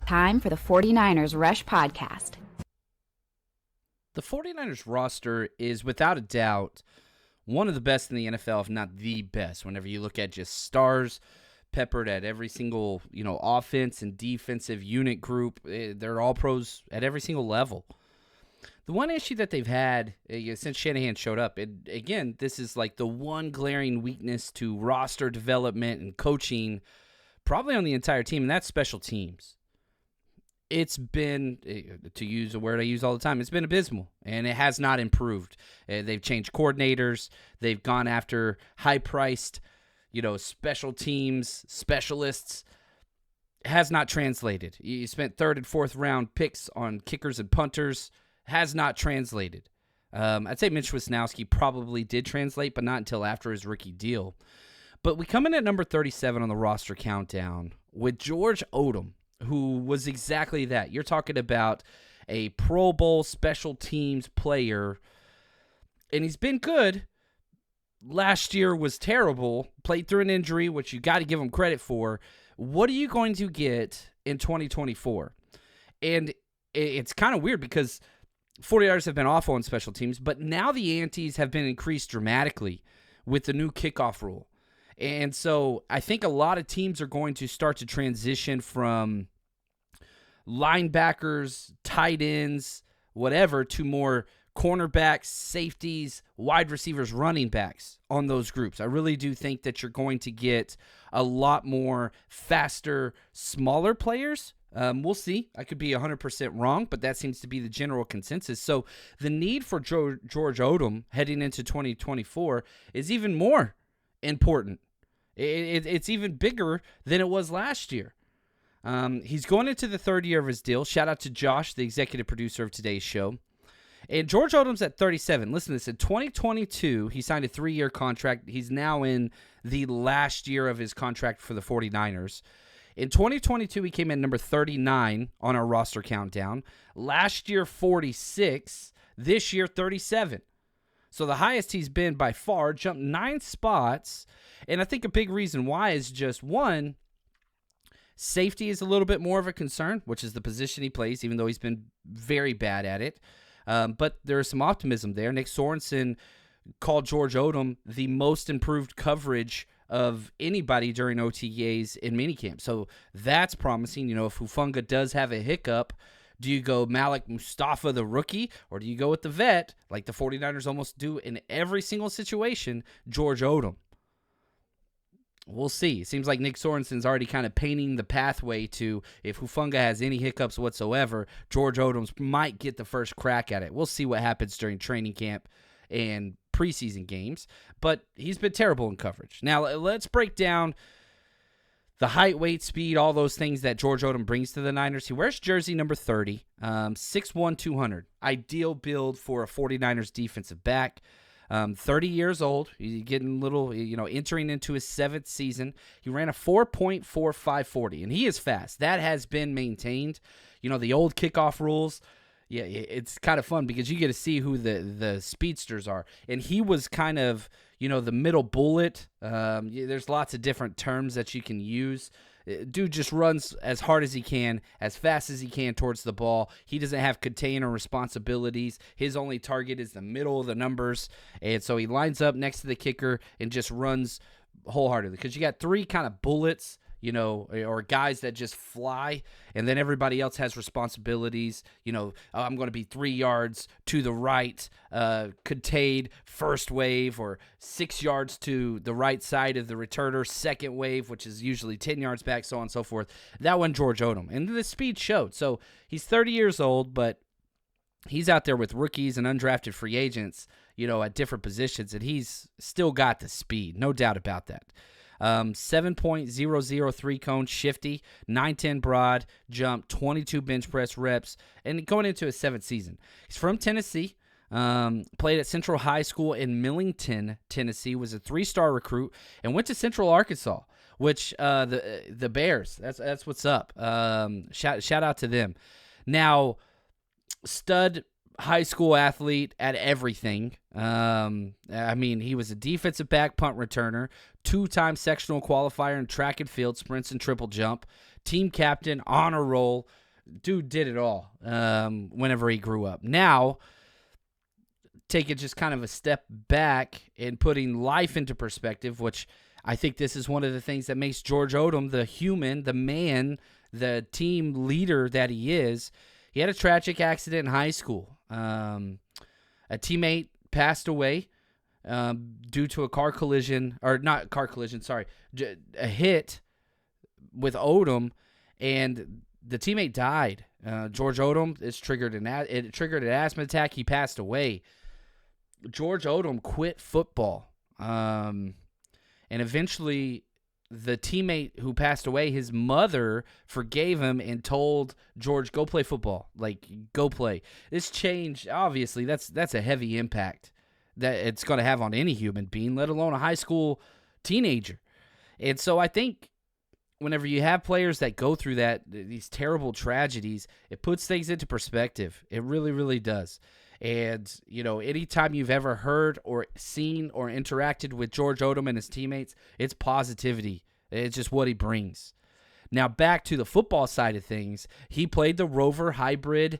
Time for the 49ers Rush Podcast. The 49ers roster is without a doubt one of the best in the NFL, if not the best, whenever you look at just stars peppered at every single, offense and defensive unit group. They're all pros at every single level. The one issue that they've had since Shanahan showed up, and again, this is like the one glaring weakness to roster development and coaching probably on the entire team, and that's special teams. It's been, to use a word I use all the time, it's been abysmal, and it has not improved. They've changed coordinators. They've gone after high-priced, special teams, specialists. It has not translated. You spent third and fourth round picks on kickers and punters. Has not translated. I'd say Mitch Wisnowski probably did translate, but not until after his rookie deal. But we come in at number 37 on the roster countdown with George Odum, who was exactly that. You're talking about a Pro Bowl special teams player, and he's been good. Last year was terrible, played through an injury, which you got to give him credit for. What are you going to get in 2024? And it's kind of weird because 49ers have been awful on special teams, but now the antes have been increased dramatically with the new kickoff rule. And so I think a lot of teams are going to start to transition from linebackers, tight ends, whatever, to more cornerbacks, safeties, wide receivers, running backs on those groups. I really do think that you're going to get a lot more faster, smaller players. We'll see. I could be 100% wrong, but that seems to be the general consensus. So the need for George Odum heading into 2024 is even more important. It's even bigger than it was last year. He's going into the third year of his deal. Shout out to Josh, the executive producer of today's show. And George Odom's at 37. Listen to this. In 2022, he signed a 3-year contract. He's now in the last year of his contract for the 49ers. In 2022, he came in number 39 on our roster countdown. Last year, 46. This year, 37. So the highest he's been by far, jumped 9 spots. And I think a big reason why is just, one, safety is a little bit more of a concern, which is the position he plays, even though he's been very bad at it. But there's some optimism there. Nick Sorensen called George Odum the most improved coverage of anybody during OTAs in minicamp. So that's promising. If Hufanga does have a hiccup, do you go Malik Mustafa, the rookie, or do you go with the vet, like the 49ers almost do in every single situation, George Odum? We'll see. It seems like Nick Sorensen's already kind of painting the pathway to, if Hufanga has any hiccups whatsoever, George Odom might get the first crack at it. We'll see what happens during training camp and preseason games, but he's been terrible in coverage. Now, let's break down the height, weight, speed, all those things that George Odum brings to the Niners. He wears jersey number 30, 6'1", 200. Ideal build for a 49ers defensive back. 30 years old. He's getting a little, entering into his 7th season. He ran a 4.4540, and he is fast. That has been maintained. The old kickoff rules. Yeah, it's kind of fun because you get to see who the speedsters are. And he was kind of, the middle bullet. There's lots of different terms that you can use. Dude just runs as hard as he can, as fast as he can towards the ball. He doesn't have container responsibilities. His only target is the middle of the numbers. And so he lines up next to the kicker and just runs wholeheartedly. Because you got 3 kind of bullets, or guys that just fly, and then everybody else has responsibilities. I'm going to be 3 yards to the right, contained first wave, or 6 yards to the right side of the returner, second wave, which is usually 10 yards back, so on and so forth. That one, George Odum. And the speed showed. So he's 30 years old, but he's out there with rookies and undrafted free agents, at different positions, and he's still got the speed, no doubt about that. 7.003 cone shifty, 9'10 broad, jump, 22 bench press reps, and going into his 7th season. He's from Tennessee, played at Central High School in Millington, Tennessee, was a 3-star recruit, and went to Central Arkansas, which the Bears, that's what's up. Shout out to them. Now, stud high school athlete at everything. I mean, he was a defensive back, punt returner, 2-time sectional qualifier in track and field, sprints and triple jump, team captain, honor roll. Dude did it all whenever he grew up. Now, taking just kind of a step back and putting life into perspective, which I think this is one of the things that makes George Odum the human, the man, the team leader that he is. He had a tragic accident in high school. A teammate passed away due to a car collision, or not car collision, sorry, a hit with Odum, and the teammate died. George Odum, it triggered an asthma attack. He passed away. George Odum quit football, and eventually the teammate who passed away, his mother forgave him and told George, go play football. Like, go play. This change, obviously, that's a heavy impact that it's going to have on any human being, let alone a high school teenager. And so I think whenever you have players that go through these terrible tragedies, it puts things into perspective. It really, really does. And, anytime you've ever heard or seen or interacted with George Odum and his teammates, it's positivity. It's just what he brings. Now, back to the football side of things, he played the rover hybrid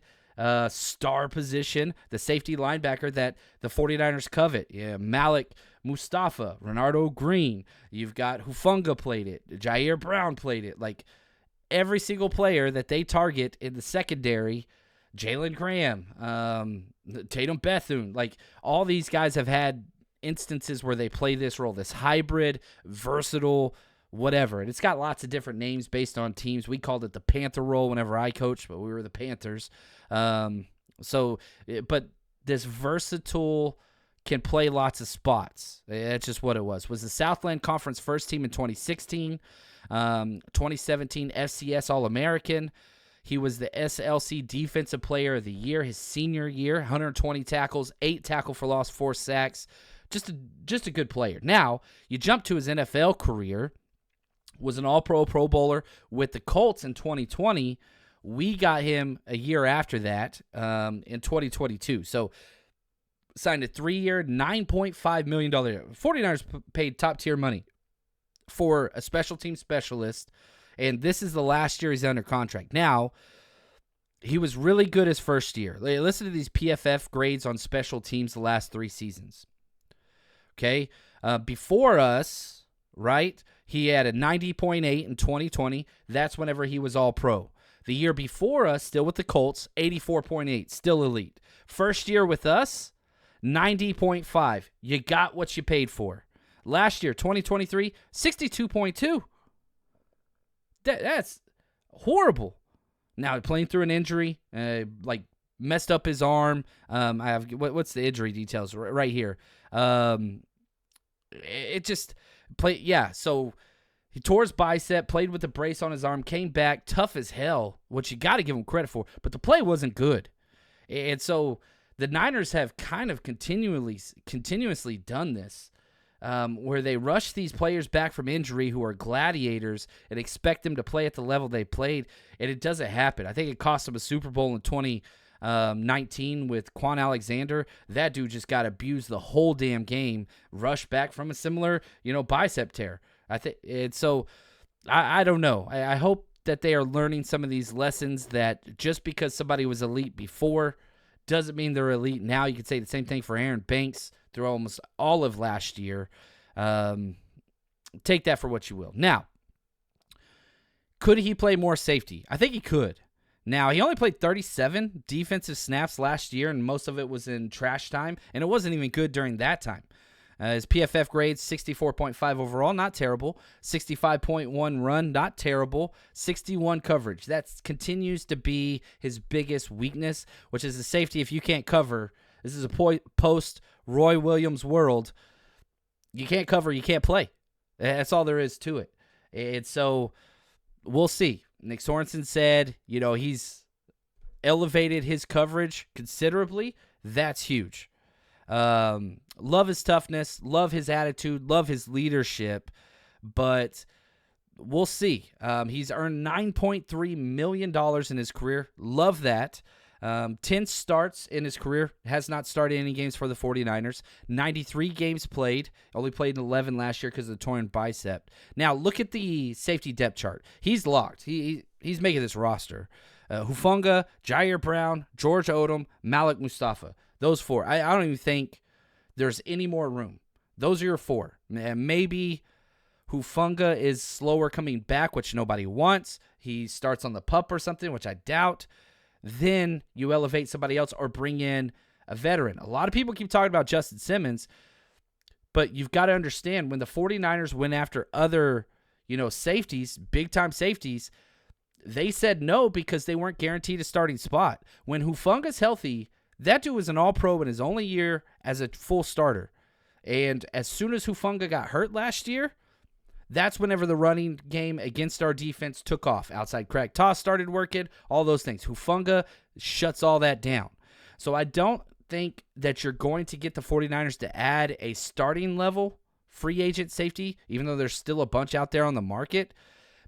star position, the safety linebacker that the 49ers covet. Yeah, Malik Mustafa, Renardo Green. You've got Hufunga played it. Jair Brown played it. Like, every single player that they target in the secondary, Jalen Graham, Tatum Bethune, like all these guys have had instances where they play this role, this hybrid, versatile, whatever. And it's got lots of different names based on teams. We called it the Panther role whenever I coached, but we were the Panthers. But this versatile can play lots of spots. That's just what it was. Was the Southland Conference first team in 2016, 2017 FCS All-American. He was the SLC Defensive Player of the Year his senior year, 120 tackles, 8 tackle for loss, 4 sacks. Just a good player. Now, you jump to his NFL career, was an All-Pro, Pro Bowler with the Colts in 2020. We got him a year after that in 2022. So, signed a 3-year, $9.5 million. 49ers paid top-tier money for a special team specialist. And this is the last year he's under contract. Now, he was really good his first year. Listen to these PFF grades on special teams the last 3 seasons. Okay? Before us, right, he had a 90.8 in 2020. That's whenever he was all-pro. The year before us, still with the Colts, 84.8, still elite. First year with us, 90.5. You got what you paid for. Last year, 2023, 62.2. That's horrible. Now, playing through an injury, messed up his arm. I have what's the injury details right here. It just played. Yeah, so he tore his bicep, played with a brace on his arm, came back tough as hell, which you got to give him credit for. But the play wasn't good, and so the Niners have kind of continuously done this. Where they rush these players back from injury who are gladiators and expect them to play at the level they played, and it doesn't happen. I think it cost them a Super Bowl in 2019 with Quan Alexander. That dude just got abused the whole damn game, rushed back from a similar, bicep tear. I don't know. I hope that they are learning some of these lessons, that just because somebody was elite before doesn't mean they're elite now. You could say the same thing for Aaron Banks through almost all of last year. Take that for what you will. Now, could he play more safety? I think he could. Now, he only played 37 defensive snaps last year, and most of it was in trash time, and it wasn't even good during that time. His PFF grades, 64.5 overall, not terrible. 65.1 run, not terrible. 61 coverage. That continues to be his biggest weakness, which is the safety. If you can't cover, this is a post-Roy Williams world. You can't cover, you can't play. That's all there is to it. And so we'll see. Nick Sorensen said, he's elevated his coverage considerably. That's huge. Love his toughness, love his attitude, love his leadership, but we'll see. He's earned $9.3 million in his career. Love that. 10 starts in his career, has not started any games for the 49ers. 93 games played, only played 11 last year because of the torn bicep. Now, look at the safety depth chart. He's locked. He's making this roster. Hufanga, Jair Brown, George Odum, Malik Mustafa. Those 4. I don't even think there's any more room. Those are your 4. Maybe Hufanga is slower coming back, which nobody wants. He starts on the pup or something, which I doubt. Then you elevate somebody else or bring in a veteran. A lot of people keep talking about Justin Simmons, but you've got to understand when the 49ers went after other, safeties, big-time safeties, they said no because they weren't guaranteed a starting spot. When Hufanga's healthy, that dude was an all-pro in his only year as a full starter. And as soon as Hufanga got hurt last year, that's whenever the running game against our defense took off. Outside crack toss started working, all those things. Hufanga shuts all that down. So I don't think that you're going to get the 49ers to add a starting level free agent safety, even though there's still a bunch out there on the market,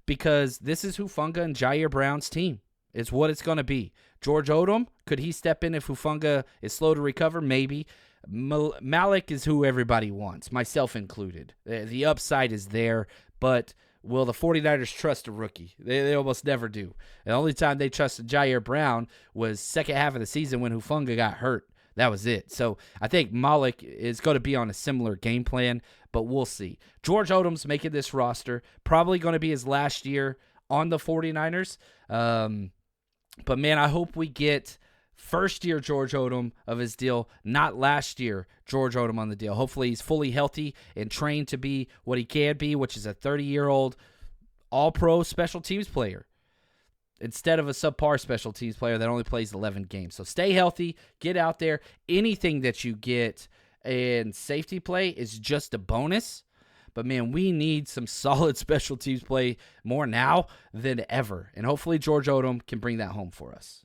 because this is Hufanga and Jair Brown's team. It's what it's going to be. George Odum, could he step in if Hufanga is slow to recover? Maybe. Malik is who everybody wants, myself included. The upside is there, but will the 49ers trust a rookie? They almost never do. The only time they trusted Jair Brown was second half of the season when Hufanga got hurt. That was it. So I think Malik is going to be on a similar game plan, but we'll see. George Odom's making this roster. Probably going to be his last year on the 49ers. But, man, I hope we get first-year George Odum of his deal, not last year George Odum on the deal. Hopefully he's fully healthy and trained to be what he can be, which is a 30-year-old all-pro special teams player instead of a subpar special teams player that only plays 11 games. So stay healthy, get out there. Anything that you get in safety play is just a bonus. But, man, we need some solid special teams play more now than ever. And hopefully George Odum can bring that home for us.